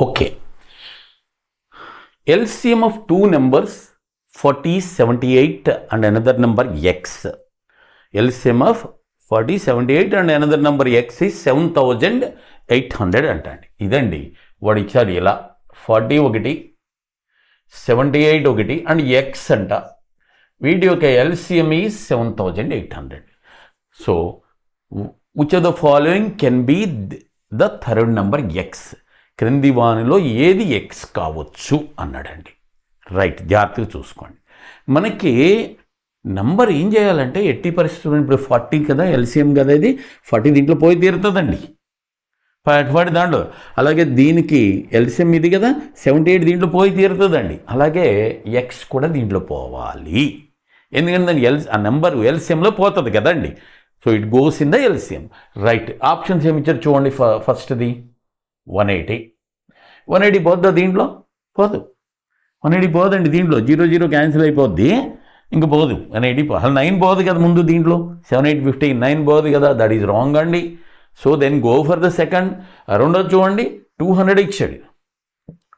Okay, LCM of two numbers 40, 78 and another number x. LCM of 40, 78 and another number x is 7800 అంటండి. ఇదండి వాడు ఇచ్చారు ఇలా 40 ఒకటి 78 ఒకటి అండ్ x అంట. వీటి యొక్క LCM is 7800. So which of the following can be the third number x? క్రింది వానిలో ఏది x కావచ్చు అన్నాడండి. రైట్, జాగ్రత్తగా చూసుకోండి. మనకి నంబర్ ఏం చేయాలంటే ఎట్టి పరిస్థితుల్లో ఇప్పుడు 40 కదా, LCM కదా, ఇది 40 దీంట్లో పోయి తీరుతుందండి 40 దాంట్లో. అలాగే దీనికి LCM ఇది కదా 78 దీంట్లో పోయి తీరుతుందండి. అలాగే x కూడా దీంట్లో పోవాలి, ఎందుకంటే దాని ఆ నెంబర్ LCMలో పోతుంది కదండి. So it goes in the LCM. Right, options ఏమి ఇచ్చారు చూడండి. ఫస్ట్ది 180 పోద్దా దీంట్లో? పోదు. 180 పోదండి దీంట్లో, 0 0 క్యాన్సిల్ అయిపోద్ది, ఇంక పోదు. 180 అసలు 9 పోదు కదా ముందు దీంట్లో, 7 8 15 9 పోదు కదా, దట్ ఈజ్ రాంగ్ అండి. So then go for the second. రెండోది చూడండి, 200 ఇచ్చాడు,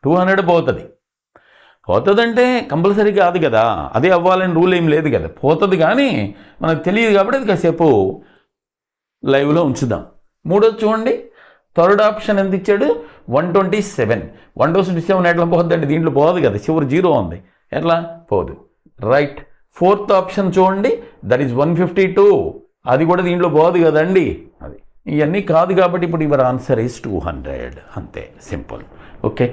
200 పోతుందంటే కంపల్సరీ కాదు కదా, అదే అవ్వాలని రూల్ ఏం లేదు కదా, పోతుంది. కానీ మనకు తెలియదు కాబట్టి అది కాసేపు లైవ్లో ఉంచుదాం. మూడోది చూడండి, థర్డ్ ఆప్షన్ ఎంత ఇచ్చాడు? 127. 127 ఎట్లా పోద్దండి? దీంట్లో పోదు కదా, చివరి 0 ఉంది, ఎట్లా పోదు. రైట్, ఫోర్త్ ఆప్షన్ చూడండి, దట్ ఈజ్ 152. అది కూడా దీంట్లో పోదు కదండి. అది ఇవన్నీ కాదు కాబట్టి ఇప్పుడు యువర్ ఆన్సర్ ఈజ్ 200. అంతే, సింపుల్. ఓకే.